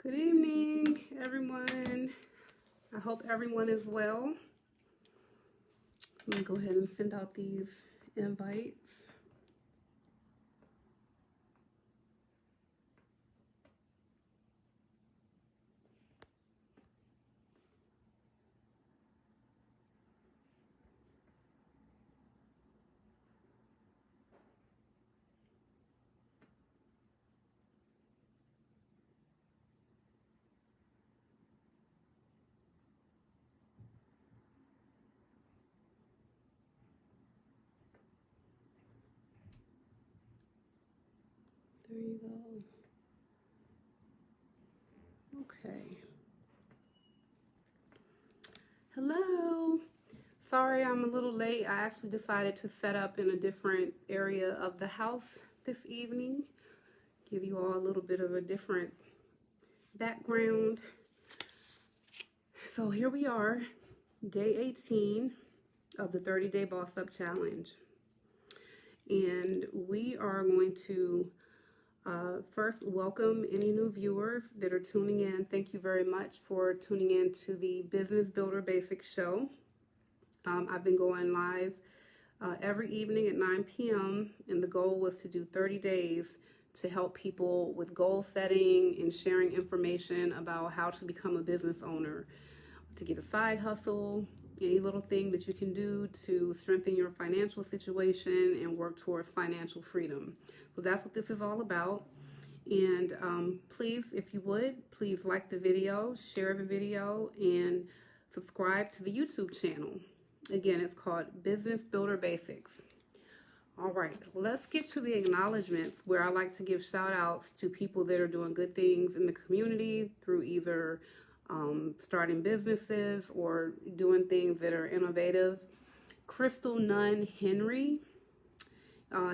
Good evening, everyone. I hope everyone is well. Let me go ahead and send out these invites. There you go. Okay. Hello. Sorry I'm a little late. I actually decided to set up in a different area of the house this evening. Give you all a little bit of a different background. So here we are, day 18 of the 30-day Boss Up Challenge. And we are going to first welcome any new viewers that are tuning in. Thank you very much for tuning in to the Business Builder Basics show. I've been going live every evening at 9 p.m. and the goal was to do 30 days to help people with goal setting and sharing information about how to become a business owner, to get a side hustle, any little thing that you can do to strengthen your financial situation and work towards financial freedom. So that's what this is all about. And please, if you would, please like the video, share the video, and subscribe to the YouTube channel. Again, it's called Business Builder Basics. All right, let's get to the acknowledgements, where I like to give shout outs to people that are doing good things in the community through either starting businesses or doing things that are innovative. Crystal Nunn Henry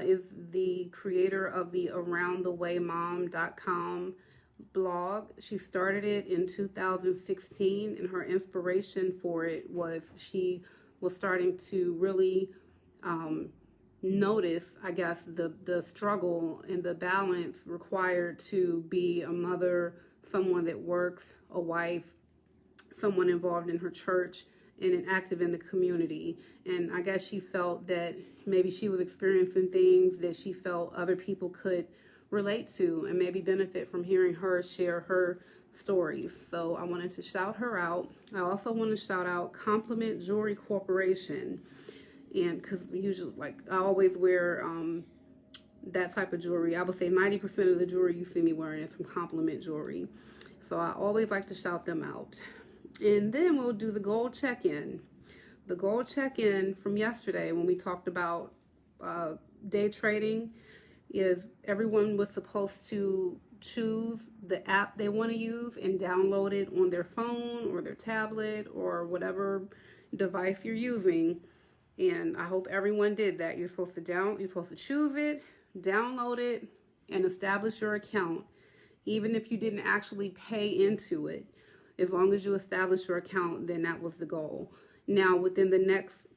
is the creator of the AroundTheWayMom.com blog. She started it in 2016, and her inspiration for it was she was starting to really notice, I guess, the struggle and the balance required to be a mother, someone that works, a wife, someone involved in her church, and active in the community. And I guess she felt that maybe she was experiencing things that she felt other people could relate to and maybe benefit from hearing her share her stories. So I wanted to shout her out. I also want to shout out Compliment Jewelry Corporation. And because usually, like, I always wear that type of jewelry. I would say 90% of the jewelry you see me wearing is from Compliment Jewelry. So I always like to shout them out. And then we'll do the goal check-in. The goal check-in from yesterday when we talked about day trading is everyone was supposed to choose the app they want to use and download it on their phone or their tablet or whatever device you're using. And I hope everyone did that. You're supposed to choose it, download it, and establish your account, even if you didn't actually pay into it. As long as you establish your account, then that was the goal. Now, within the next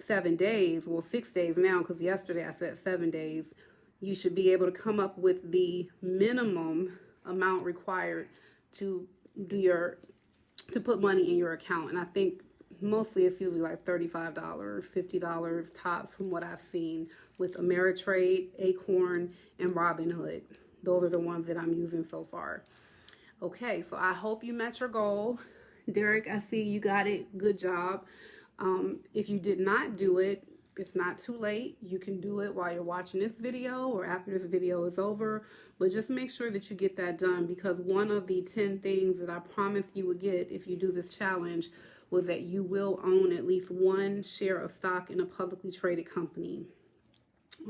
7 days, well, 6 days now, because yesterday I said 7 days, you should be able to come up with the minimum amount required to put money in your account. And I think mostly it's usually like $35, $50 tops from what I've seen with Ameritrade, Acorn, and Robinhood. Those are the ones that I'm using so far. Okay, so I hope you met your goal. Derek, I see you got it. Good job. If you did not do it, it's not too late. You can do it while you're watching this video or after this video is over. But just make sure that you get that done, because one of the 10 things that I promised you would get if you do this challenge was that you will own at least one share of stock in a publicly traded company.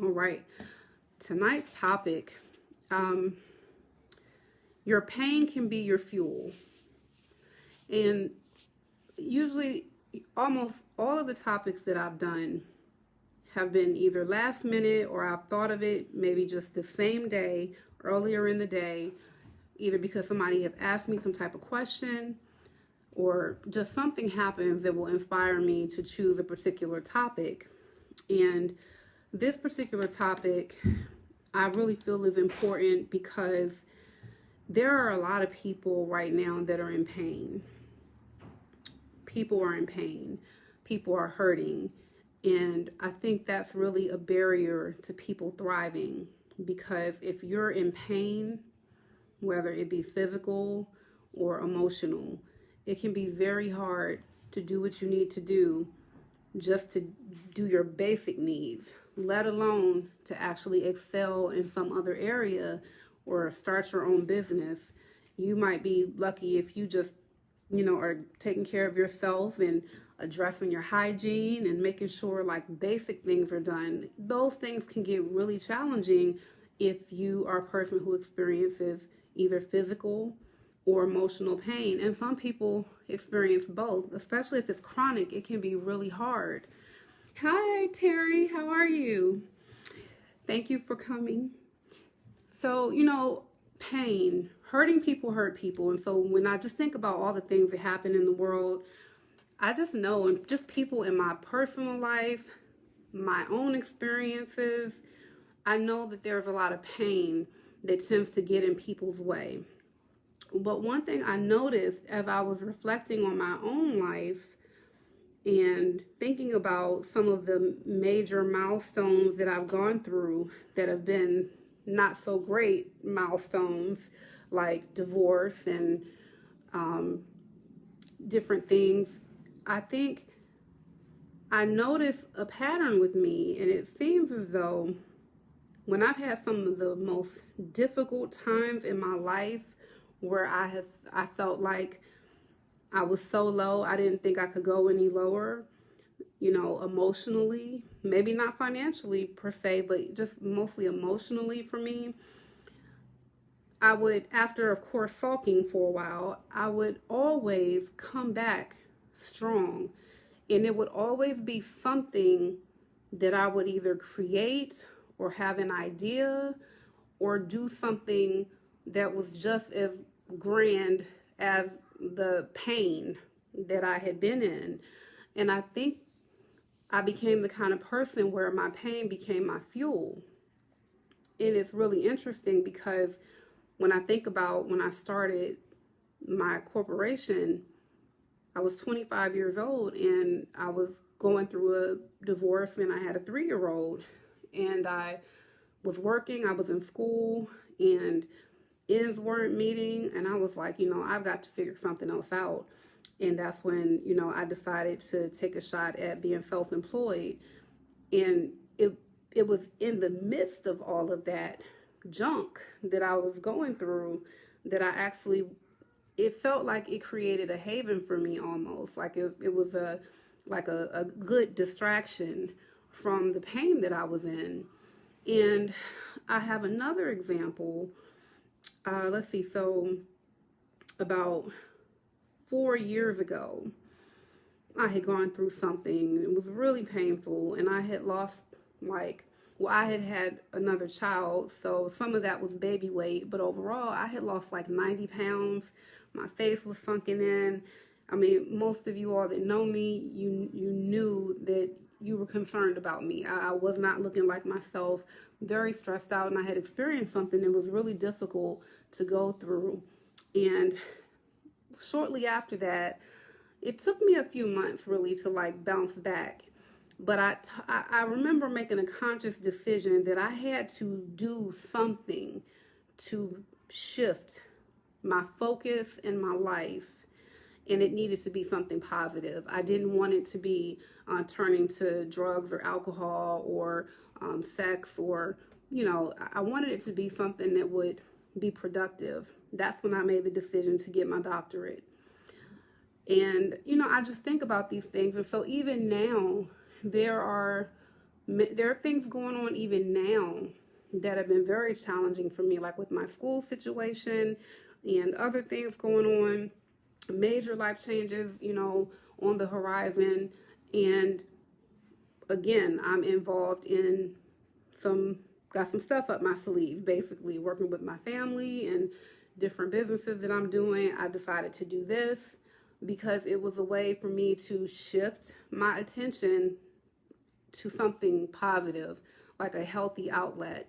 All right, tonight's topic, your pain can be your fuel. And usually almost all of the topics that I've done have been either last minute or I've thought of it maybe just the same day, earlier in the day, either because somebody has asked me some type of question or just something happens that will inspire me to choose a particular topic. And this particular topic I really feel is important because there are a lot of people right now that are in pain. People are in pain. People are hurting. And I think that's really a barrier to people thriving, because if you're in pain, whether it be physical or emotional, it can be very hard to do what you need to do just to do your basic needs, let alone to actually excel in some other area or start your own business. You might be lucky if you just, are taking care of yourself and addressing your hygiene and making sure like basic things are done. Those things can get really challenging if you are a person who experiences either physical or emotional pain. And some people experience both, especially if it's chronic. It can be really hard. Hi, Terry. How are you? Thank you for coming. So, pain, hurting people hurt people. And so when I just think about all the things that happen in the world, I just know, and just people in my personal life, my own experiences, I know that there's a lot of pain that tends to get in people's way. But one thing I noticed as I was reflecting on my own life and thinking about some of the major milestones that I've gone through that have been not so great milestones, like divorce and different things, I think I noticed a pattern with me, and it seems as though when I've had some of the most difficult times in my life, where I felt like I was so low, I didn't think I could go any lower, emotionally, maybe not financially per se, but just mostly emotionally for me. I would, after of course sulking for a while, I would always come back strong. And it would always be something that I would either create or have an idea or do something that was just as grand as the pain that I had been in. And I think I became the kind of person where my pain became my fuel. And it's really interesting because when I think about when I started my corporation, I was 25 years old and I was going through a divorce and I had a 3-year-old, and I was working, I was in school, and ends weren't meeting, and I was like, I've got to figure something else out. And that's when, I decided to take a shot at being self-employed. And it was in the midst of all of that junk that I was going through that it felt like it created a haven for me, almost like it was a good distraction from the pain that I was in. And I have another example. Let's see. So about 4 years ago, I had gone through something. It was really painful, and I had lost I had had another child, so some of that was baby weight, but overall I had lost like 90 pounds. My face was sunken in. I mean, most of you all that know me, you knew that you were concerned about me. I was not looking like myself, very stressed out, and I had experienced something that was really difficult to go through. And shortly after that, it took me a few months really to bounce back. But I remember making a conscious decision that I had to do something to shift my focus in my life, and it needed to be something positive. I didn't want it to be turning to drugs or alcohol or sex or, I wanted it to be something that would be productive. That's when I made the decision to get my doctorate. And, I just think about these things. And so even now, there are things going on even now that have been very challenging for me, like with my school situation and other things going on, major life changes, on the horizon. And again, I'm involved in got some stuff up my sleeve, basically working with my family and different businesses that I'm doing. I decided to do this because it was a way for me to shift my attention to something positive, like a healthy outlet.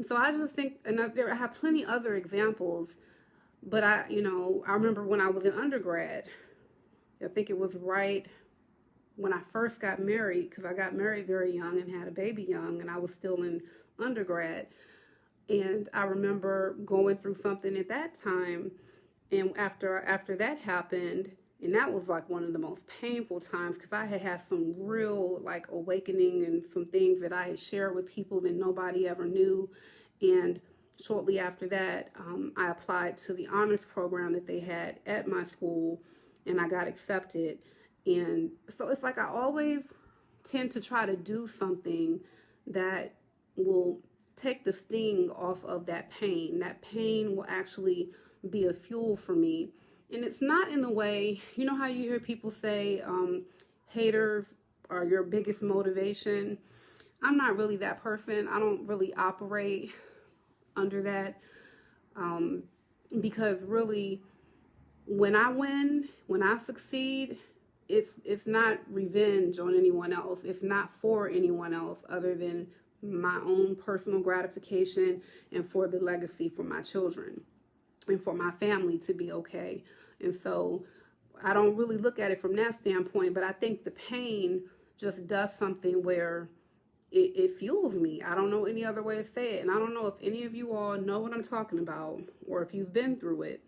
So I just think, and I have plenty other examples But I remember when I was in undergrad, I think it was right when I first got married, because I got married very young and had a baby young, and I was still in undergrad. And I remember going through something at that time, and after that happened, and that was like one of the most painful times, because I had some real like awakening and some things that I had shared with people that nobody ever knew. And shortly after that, I applied to the honors program that they had at my school, and I got accepted. And so it's like I always tend to try to do something that will take the sting off of that pain. That pain will actually be a fuel for me. And it's not in the way, you know how you hear people say, haters are your biggest motivation. I'm not really that person. I don't really operate under that, because really, when I win, when I succeed, it's not revenge on anyone else. It's not for anyone else other than my own personal gratification, and for the legacy for my children and for my family to be okay. And so I don't really look at it from that standpoint, but I think the pain just does something where it fuels me. I don't know any other way to say it. And I don't know if any of you all know what I'm talking about, or if you've been through it.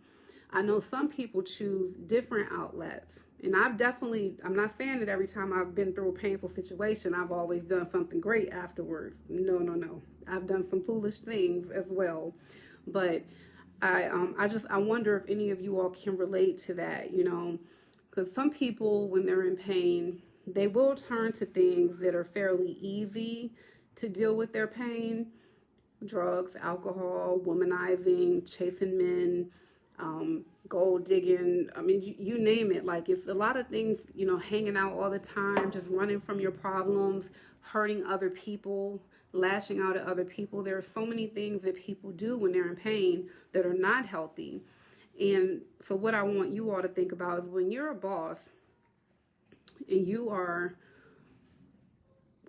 I know some people choose different outlets. And I'm not saying that every time I've been through a painful situation, I've always done something great afterwards. No. I've done some foolish things as well. But I wonder if any of you all can relate to that, because some people, when they're in pain, they will turn to things that are fairly easy to deal with their pain: drugs, alcohol, womanizing, chasing men, gold digging. I mean, you name it. Like, it's a lot of things, hanging out all the time, just running from your problems, hurting other people, lashing out at other people. There are so many things that people do when they're in pain that are not healthy. And so what I want you all to think about is, when you're a boss and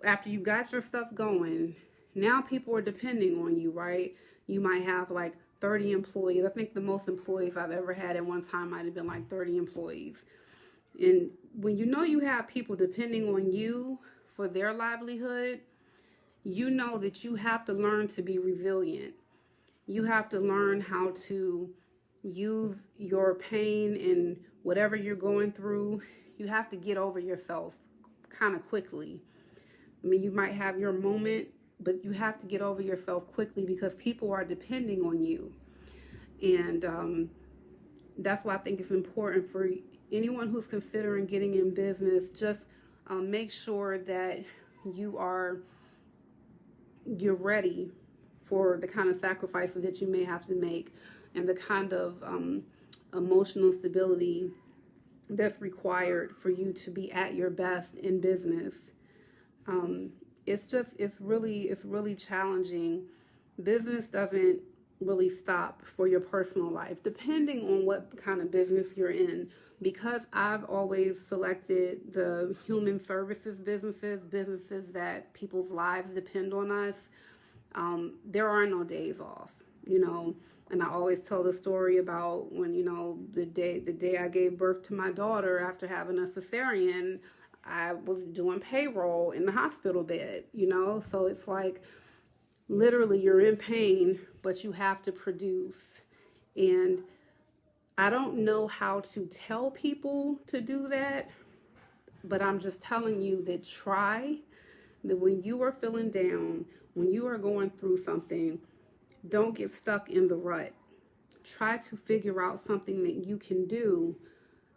after you've got your stuff going, now people are depending on you, right? You might have like 30 employees. I think the most employees I've ever had at one time might have been like 30 employees. And when you have people depending on you for their livelihood, you know that you have to learn to be resilient. You have to learn how to use your pain and whatever you're going through. You have to get over yourself kind of quickly. I mean, you might have your moment, but you have to get over yourself quickly, because people are depending on you. And that's why I think it's important for anyone who's considering getting in business. Just make sure that you're ready for the kind of sacrifices that you may have to make, and the kind of emotional stability that's required for you to be at your best in business. It's really challenging. Business doesn't really stop for your personal life, depending on what kind of business you're in. Because I've always selected the human services businesses that people's lives depend on us, there are no days off, And I always tell the story about when, the day I gave birth to my daughter after having a cesarean, I was doing payroll in the hospital bed, So it's like, literally, you're in pain, but you have to produce. And I don't know how to tell people to do that, but I'm just telling you that that when you are feeling down, when you are going through something, don't get stuck in the rut. Try to figure out something that you can do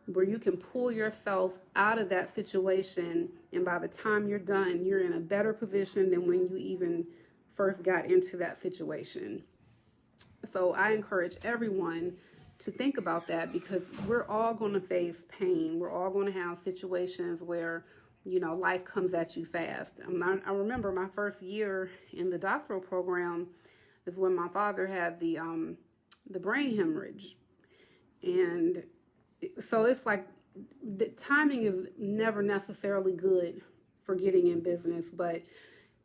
where you can pull yourself out of that situation. And by the time you're done, you're in a better position than when you even first got into that situation. So I encourage everyone to think about that, because we're all going to face pain. We're all going to have situations where, life comes at you fast. I remember my first year in the doctoral program is when my father had the brain hemorrhage. And so it's like, the timing is never necessarily good for getting in business, but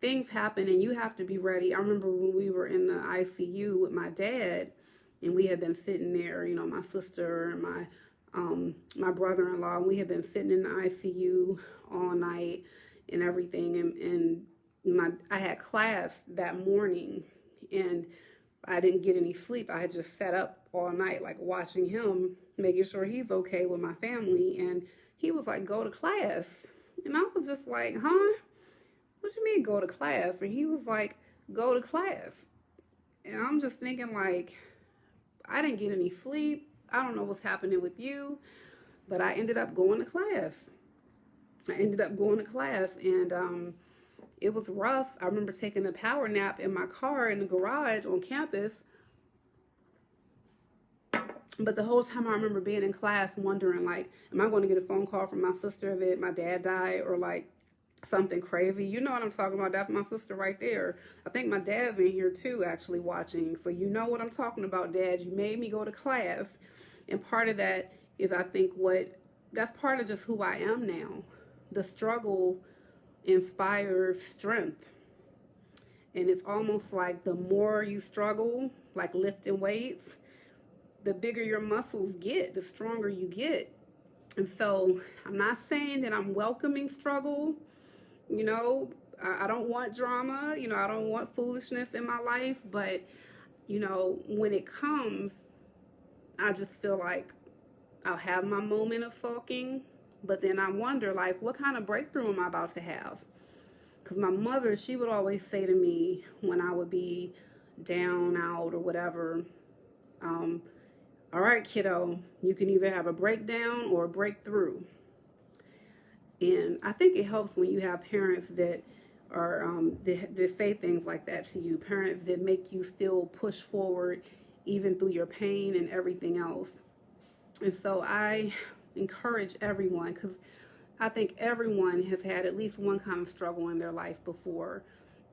things happen and you have to be ready. I remember when we were in the ICU with my dad, And we had been sitting there, you know, my sister and my brother-in-law, and we had been sitting in the ICU all night and everything. And I had class that morning, and I didn't get any sleep. I had just sat up all night, like watching him, making sure he's okay with my family. And he was like, go to class. And I was just like, huh? What you mean go to class? And he was like, go to class. And I'm just thinking, like, I didn't get any sleep. I don't know what's happening with you, but I ended up going to class. And it was rough. I remember taking a power nap in my car in the garage on campus. But the whole time I remember being in class wondering, like, am I going to get a phone call from my sister that my dad died, or like something crazy? You know what I'm talking about. That's my sister right there. I think my dad's in here too, actually watching. So you know what I'm talking about, Dad. You made me go to class. And part of that is, I think, that's part of just who I am now. The struggle inspires strength. And it's almost like the more you struggle, like lifting weights, the bigger your muscles get, the stronger you get. And so I'm not saying that I'm welcoming struggle. You know, I don't want drama. You know, I don't want foolishness in my life. But, you know, when it comes, I just feel like I'll have my moment of sulking. But then I wonder, like, what kind of breakthrough am I about to have? Because my mother, she would always say to me when I would be down, out, or whatever, all right, kiddo, you can either have a breakdown or a breakthrough. And I think it helps when you have parents that are that say things like that to you, parents that make you still push forward even through your pain and everything else. And so I encourage everyone, because I think everyone has had at least one kind of struggle in their life before.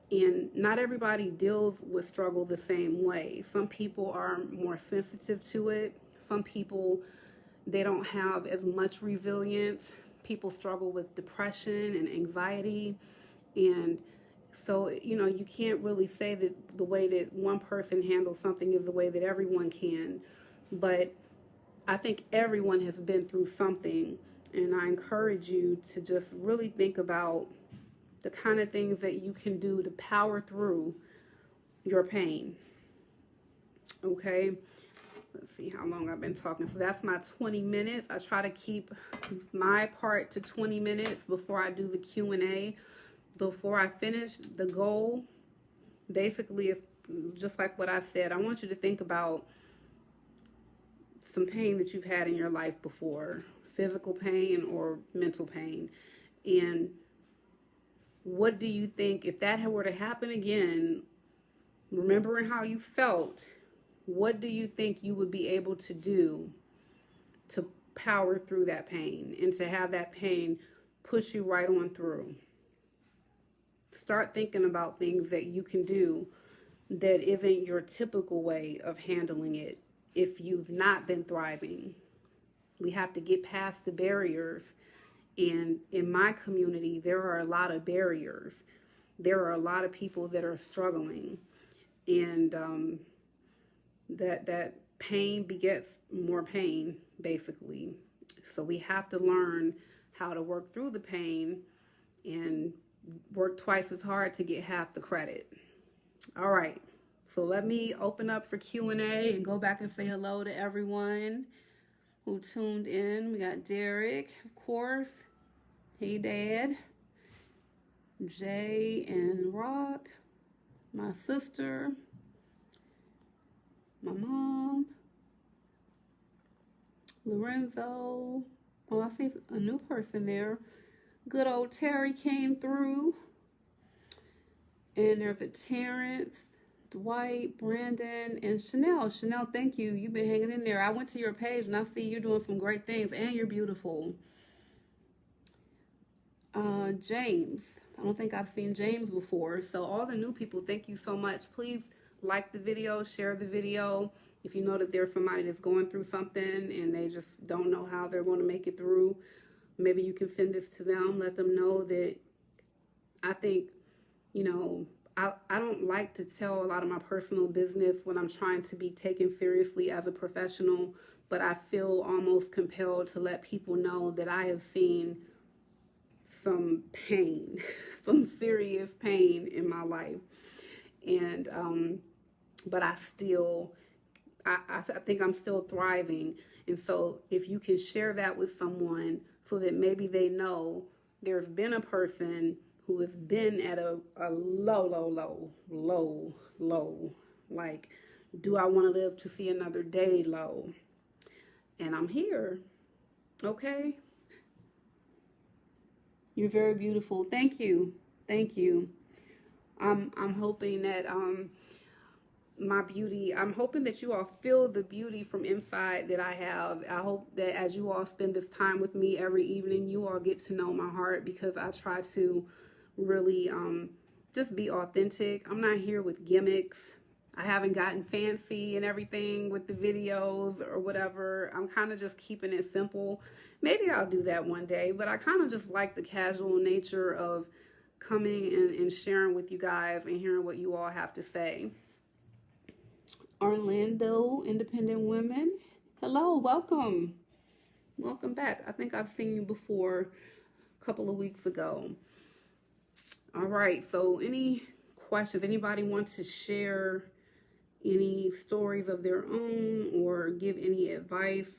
And not everybody deals with struggle the same way. Some people are more sensitive to it. Some people, they don't have as much resilience. People struggle with depression and anxiety. And so, you know, you can't really say that the way that one person handles something is the way that everyone can. But I think everyone has been through something. And I encourage you to just really think about the kind of things that you can do to power through your pain. Okay, let's see how long I've been talking. So that's my 20 minutes. I try to keep my part to 20 minutes before I do the Q&A. Before I finish, the goal basically is just like what I said. I want you to think about some pain that you've had in your life before, physical pain or mental pain. And what do you think, if that were to happen again, remembering how you felt, what do you think you would be able to do to power through that pain and to have that pain push you right on through? Start thinking about things that you can do that isn't your typical way of handling it if you've not been thriving. We have to get past the barriers. And in my community, there are a lot of barriers. There are a lot of people that are struggling. And that pain begets more pain, basically. So we have to learn how to work through the pain and work twice as hard to get half the credit. All right. So let me open up for Q&A and go back and say hello to everyone who tuned in. We got Derek, of course. Hey, Dad. Jay and Rock. My sister. My mom. Lorenzo. Oh, I see a new person there. Good old Terry came through. And there's a Terrence, Dwight, Brandon, and Chanel. Chanel, thank you. You've been hanging in there. I went to your page and I see you're doing some great things, and you're beautiful. James. I don't think I've seen James before. So all the new people, thank you so much. Please like the video, share the video. If you know that there's somebody that's going through something and they just don't know how they're going to make it through, maybe you can send this to them. Let them know that I think, you know, I don't like to tell a lot of my personal business when I'm trying to be taken seriously as a professional, but I feel almost compelled to let people know that I have seen some pain, some serious pain in my life. And, but I think I'm still thriving. And so if you can share that with someone so that maybe they know there's been a person who has been at a low, like, do I want to live to see another day low? And I'm here. Okay. You're very beautiful. Thank you. Thank you. I'm hoping that my beauty, I'm hoping that you all feel the beauty from inside that I have. I hope that as you all spend this time with me every evening, you all get to know my heart, because I try to really just be authentic. I'm not here with gimmicks. I haven't gotten fancy and everything with the videos or whatever. I'm kind of just keeping it simple. Maybe I'll do that one day, but I kind of just like the casual nature of coming and sharing with you guys and hearing what you all have to say. Orlando Independent Women, hello, welcome. Welcome back. I think I've seen you before a couple of weeks ago. All right, so any questions? Anybody want to share any stories of their own or give any advice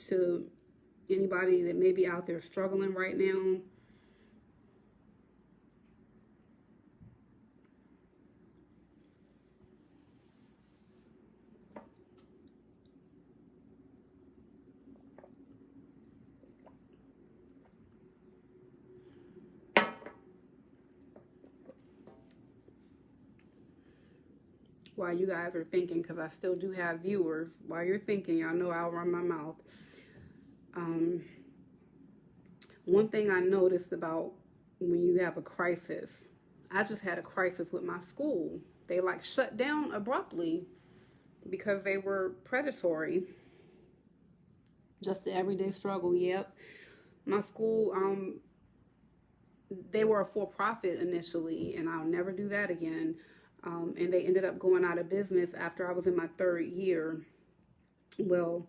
to anybody that may be out there struggling right now? While you guys are thinking, because I still do have viewers, while you're thinking, I know I'll run my mouth. One thing I noticed about when you have a crisis, I just had a crisis with my school. They like shut down abruptly because they were predatory. Just the everyday struggle, yep. My school, they were a for-profit initially, and I'll never do that again. And they ended up going out of business after I was in my third year. Well,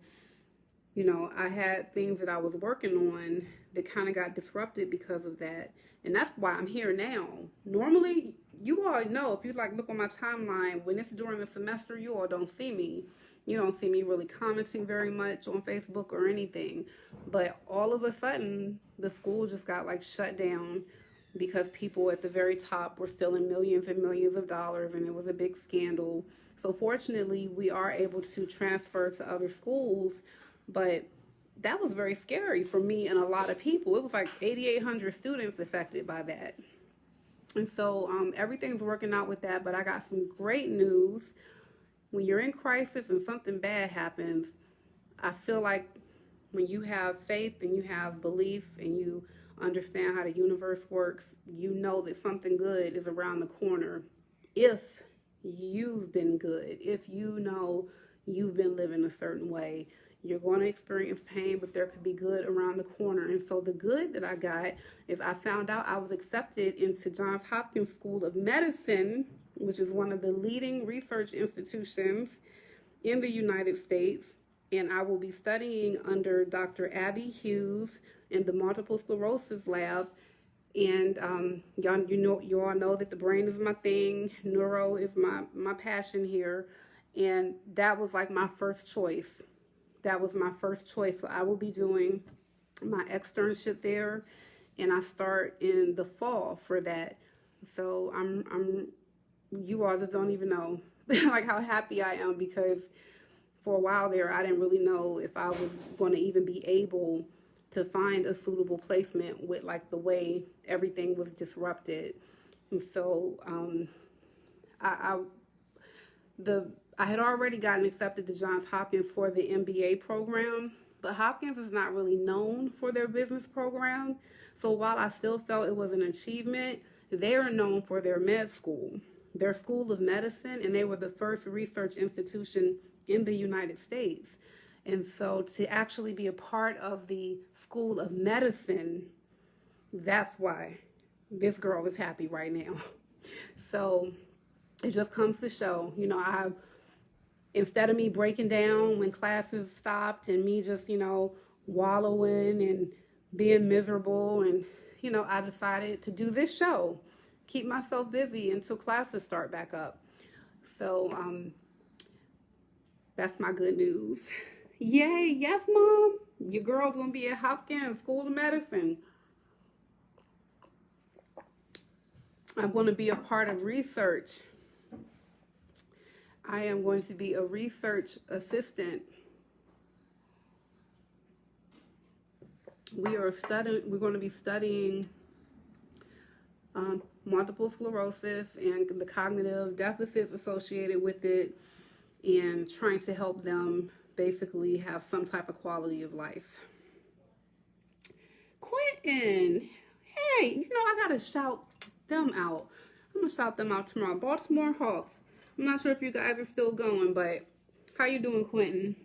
you know, I had things that I was working on that kind of got disrupted because of that. And that's why I'm here now. Normally, you all know, if you like look on my timeline, when it's during the semester, you all don't see me. You don't see me really commenting very much on Facebook or anything. But all of a sudden, the school just got like shut down because people at the very top were stealing millions and millions of dollars, and it was a big scandal. So fortunately, we are able to transfer to other schools, but that was very scary for me and a lot of people. It was like 8,800 students affected by that. And so everything's working out with that, but I got some great news. When you're in crisis and something bad happens, I feel like when you have faith and you have belief and you understand how the universe works, you know that something good is around the corner. If you've been good, if you know you've been living a certain way, you're going to experience pain, but there could be good around the corner. And so the good that I got is I found out I was accepted into Johns Hopkins School of Medicine, which is one of the leading research institutions in the United States. And I will be studying under Dr. Abby Hughes in the multiple sclerosis lab. And you all know that the brain is my thing. Neuro is my passion here. And that was like my first choice. That was my first choice. So I will be doing my externship there, and I start in the fall for that. So you all just don't even know like how happy I am, because for a while there, I didn't really know if I was going to even be able to find a suitable placement with like the way everything was disrupted. And so I had already gotten accepted to Johns Hopkins for the MBA program, but Hopkins is not really known for their business program. So while I still felt it was an achievement, they are known for their med school, their school of medicine, and they were the first research institution in the United States. And so to actually be a part of the School of Medicine, that's why this girl is happy right now. So it just comes to show, instead of me breaking down when classes stopped and me just, wallowing and being miserable, and, I decided to do this show, keep myself busy until classes start back up. So that's my good news. Yay, yes, Mom. Your girl's going to be at Hopkins School of Medicine. I'm going to be a part of research. I am going to be a research assistant. We're going to be studying multiple sclerosis and the cognitive deficits associated with it, and trying to help them basically have some type of quality of life. Quentin, hey, I gotta shout them out. I'm gonna shout them out tomorrow. Baltimore Hawks. I'm not sure if you guys are still going, but how you doing, Quentin?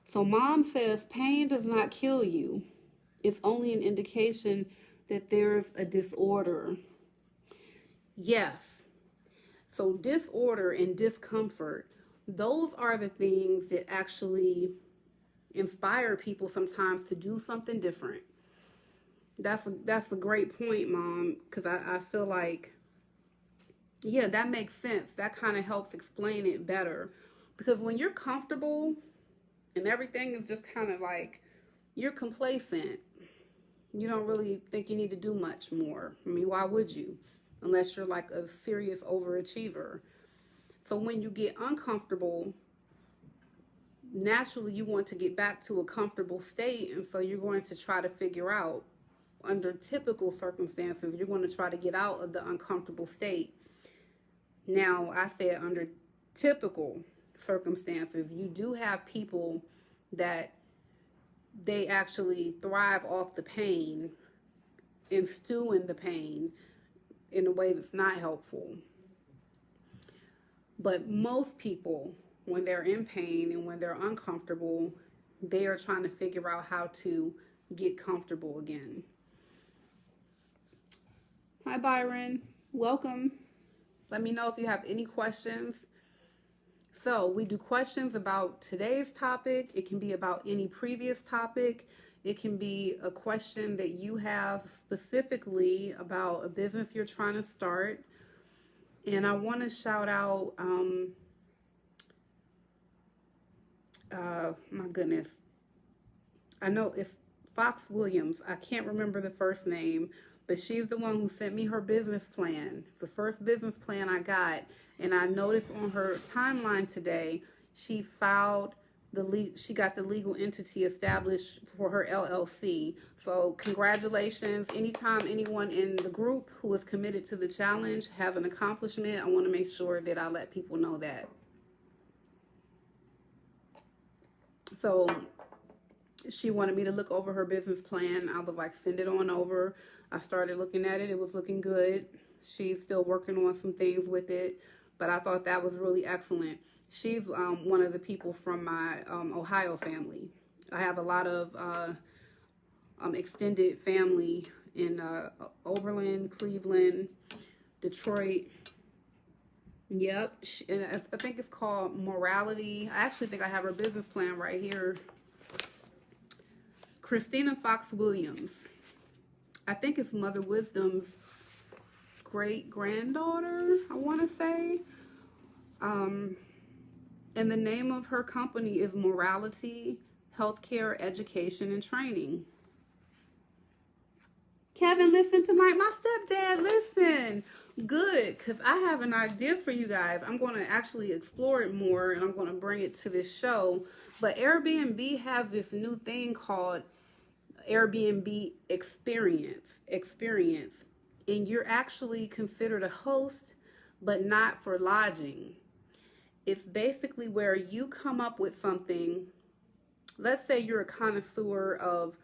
So Mom says pain does not kill you. It's only an indication that there's a disorder. Yes. So disorder and discomfort, those are the things that actually inspire people sometimes to do something different. That's a great point, Mom, because I feel like, yeah, that makes sense. That kind of helps explain it better. Because when you're comfortable and everything is just kind of like, you're complacent, you don't really think you need to do much more. I mean, why would you? Unless you're like a serious overachiever. So when you get uncomfortable, naturally you want to get back to a comfortable state. And so you're going to try to figure out, under typical circumstances, you're going to try to get out of the uncomfortable state. Now, I said under typical circumstances, you do have people that they actually thrive off the pain and stew in the pain in a way that's not helpful. But most people, when they're in pain and when they're uncomfortable, they are trying to figure out how to get comfortable again. Hi, Byron. Welcome. Let me know if you have any questions. So we do questions about today's topic. It can be about any previous topic. It can be a question that you have specifically about a business you're trying to start. And I want to shout out, my goodness, I know it's Fox Williams. I can't remember the first name, but she's the one who sent me her business plan. It's the first business plan I got. And I noticed on her timeline today, she got the legal entity established for her LLC. So congratulations. Anytime anyone in the group who is committed to the challenge has an accomplishment, I want to make sure that I let people know that. So she wanted me to look over her business plan. I was like, send it on over. I started looking at it. It was looking good. She's still working on some things with it, but I thought that was really excellent. She's one of the people from my Ohio family. I have a lot of extended family in Oberlin, Cleveland, Detroit. Yep. And I think it's called Morality. I actually think I have her business plan right here. Christina Fox Williams. I think it's Mother Wisdom's great-granddaughter, I want to say. And the name of her company is Morality, Healthcare, Education, and Training. Kevin, listen tonight. My stepdad, listen. Good, because I have an idea for you guys. I'm going to actually explore it more, and I'm going to bring it to this show. But Airbnb has this new thing called Airbnb experience. And you're actually considered a host, but not for lodging. It's basically where you come up with something. Let's say you're a connoisseur of,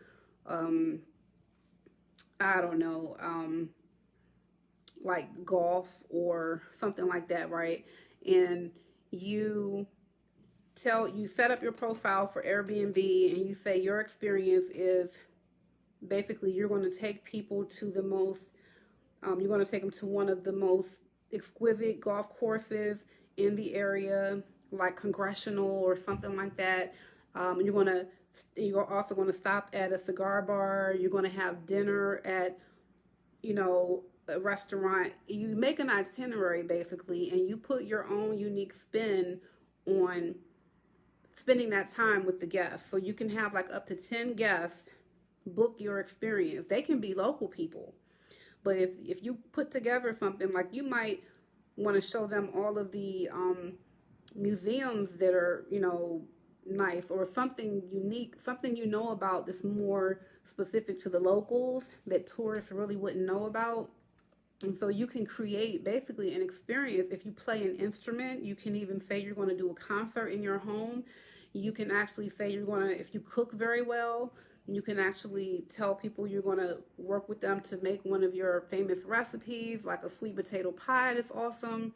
I don't know, like golf or something like that, right? And you set up your profile for Airbnb, and you say your experience is basically you're going to take people to the most You're going to take them to one of the most exquisite golf courses in the area, like Congressional or something like that. You're also going to stop at a cigar bar. You're going to have dinner at, a restaurant. You make an itinerary basically, and you put your own unique spin on spending that time with the guests. So you can have like up to 10 guests book your experience. They can be local people. But if you put together something, like you might want to show them all of the museums that are, nice, or something unique, something about that's more specific to the locals that tourists really wouldn't know about. And so you can create basically an experience. If you play an instrument, you can even say you're going to do a concert in your home. You can actually say if you cook very well, you can actually tell people you're going to work with them to make one of your famous recipes, like a sweet potato pie that's awesome.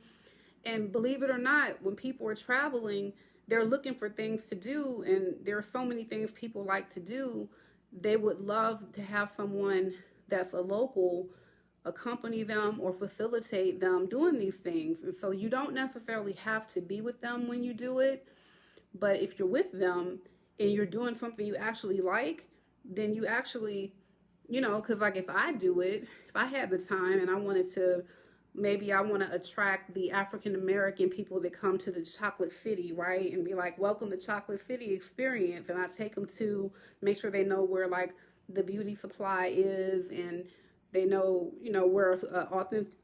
And believe it or not, when people are traveling, they're looking for things to do, and there are so many things people like to do. They would love to have someone that's a local accompany them or facilitate them doing these things. And so you don't necessarily have to be with them when you do it, but if you're with them and you're doing something you actually like, then you actually, because like if I do it, if I had the time and I wanted to, maybe I want to attract the African American people that come to the Chocolate City, right? And be like, welcome to Chocolate City experience. And I take them to make sure they know where like the beauty supply is, and they know, where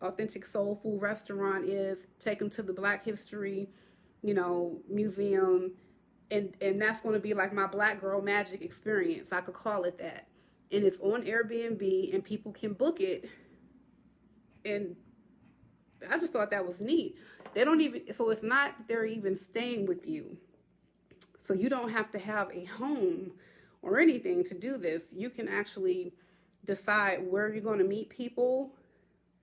authentic soul food restaurant is. Take them to the Black History, museum. And that's going to be like my Black Girl Magic experience. I could call it that. And it's on Airbnb and people can book it. And I just thought that was neat. So it's not that they're even staying with you. So you don't have to have a home or anything to do this. You can actually decide where you're going to meet people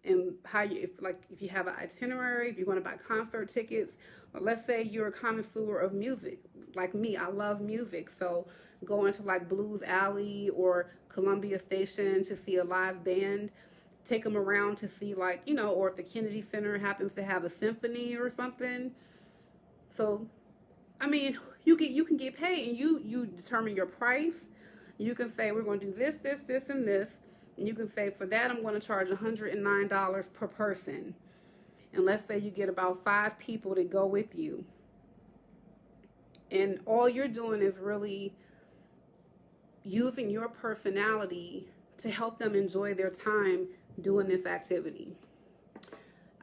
and if you have an itinerary, if you're going to buy concert tickets, or let's say you're a connoisseur of music, like me, I love music. So going to like Blues Alley or Columbia Station to see a live band, take them around to see or if the Kennedy Center happens to have a symphony or something. So, I mean, you can get paid, and you determine your price. You can say we're going to do this, this, this, and this. And you can say for that I'm going to charge $109 per person. And let's say you get about 5 people to go with you. And all you're doing is really using your personality to help them enjoy their time doing this activity.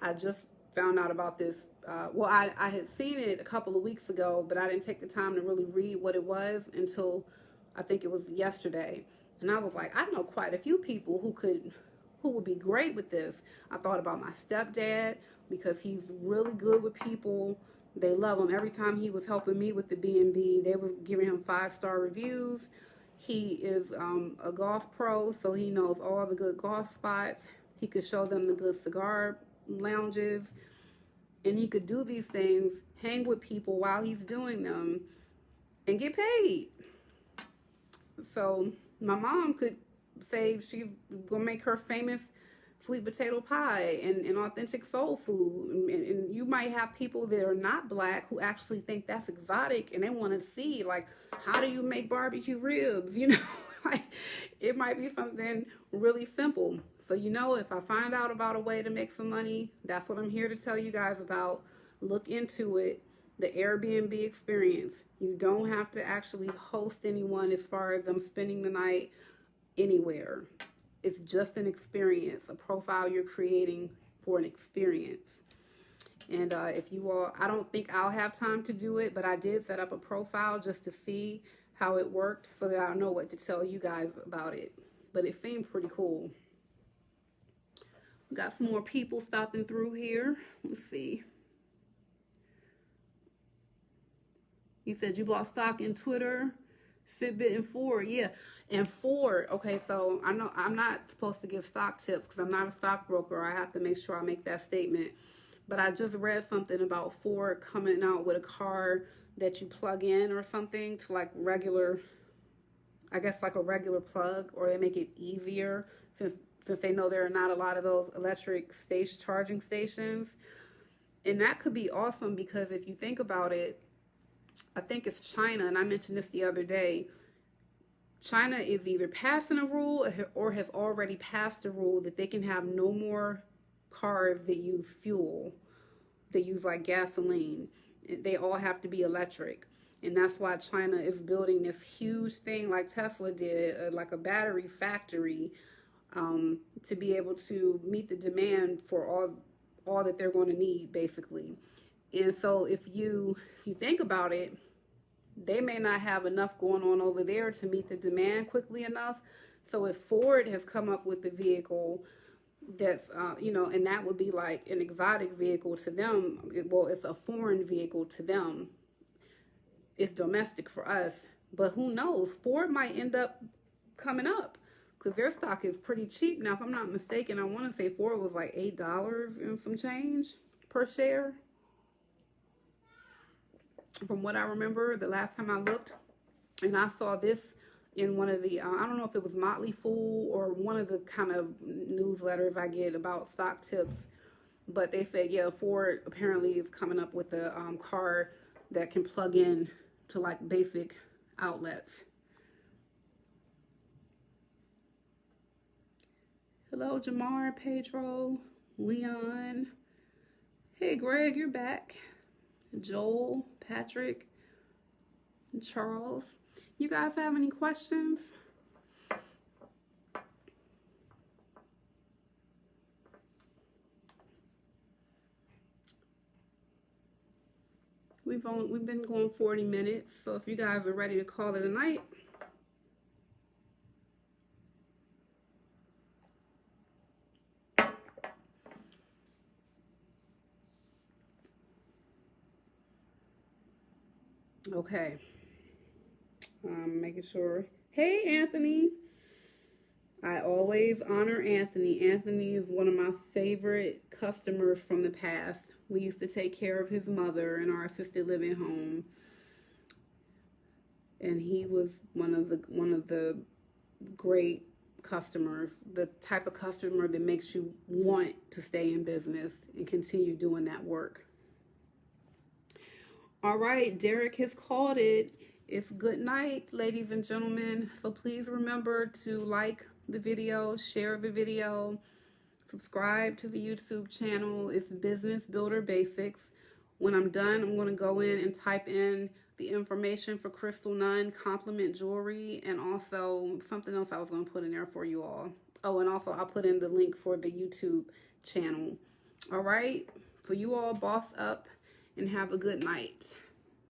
I just found out about this. I had seen it a couple of weeks ago, but I didn't take the time to really read what it was until I think it was yesterday. And I was like, I know quite a few people who would be great with this. I thought about my stepdad, because he's really good with people. They love him. Every time he was helping me with the B&B, they were giving him 5-star reviews. He is a golf pro, so he knows all the good golf spots. He could show them the good cigar lounges, and he could do these things, hang with people while he's doing them, and get paid. So my mom could say she's gonna make her famous sweet potato pie and authentic soul food, and you might have people that are not Black who actually think that's exotic, and they want to see how do you make barbecue ribs, like it might be something really simple. So if I find out about a way to make some money, that's what I'm here to tell you guys about. Look into it. The Airbnb experience. You don't have to actually host anyone as far as them spending the night anywhere. It's just an experience, a profile you're creating for an experience. And if you all, I don't think I'll have time to do it, but I did set up a profile just to see how it worked so that I'll know what to tell you guys about it. But it seemed pretty cool. We got some more people stopping through here. Let's see. You said you bought stock in Twitter, Fitbit, and Ford. Yeah, and Ford. Okay, so I know I'm not supposed to give stock tips because I'm not a stockbroker. I have to make sure I make that statement. But I just read something about Ford coming out with a car that you plug in or something to regular, I guess like a regular plug, or they make it easier since since they know there are not a lot of those electric charging stations. And that could be awesome, because if you think about it, I think it's China, and I mentioned this the other day. China is either passing a rule or has already passed a rule that they can have no more cars that use fuel, that use like gasoline. They all have to be electric. And that's why China is building this huge thing like Tesla did, like a battery factory, to be able to meet the demand for all that they're going to need, basically. And so if you think about it, they may not have enough going on over there to meet the demand quickly enough. So if Ford has come up with a vehicle that's, and that would be like an exotic vehicle to them. Well, it's a foreign vehicle to them. It's domestic for us. But who knows? Ford might end up coming up, because their stock is pretty cheap. Now, if I'm not mistaken, I want to say Ford was like $8 and some change per share, from what I remember the last time I looked. And I saw this in one of the, I don't know if it was Motley Fool or one of the kind of newsletters I get about stock tips. But they said, yeah, Ford apparently is coming up with a car that can plug in to like basic outlets. Hello, Jamar, Pedro, Leon. Hey, Greg, you're back. Joel, Patrick, and Charles. You guys have any questions? We've been going 40 minutes, so if you guys are ready to call it a night. Okay. Making sure. Hey, Anthony. I always honor Anthony. Anthony is one of my favorite customers from the past. We used to take care of his mother in our assisted living home, and he was one of the great customers, the type of customer that makes you want to stay in business and continue doing that work. All right, Derek has called it. It's good night, ladies and gentlemen. So please remember to like the video, share the video, subscribe to the YouTube channel. It's Business Builder Basics. When I'm done, I'm going to go in and type in the information for Crystal Nunn Compliment Jewelry, and also something else I was going to put in there for you all. Oh, and also I'll put in the link for the YouTube channel. All right, so you all boss up and have a good night.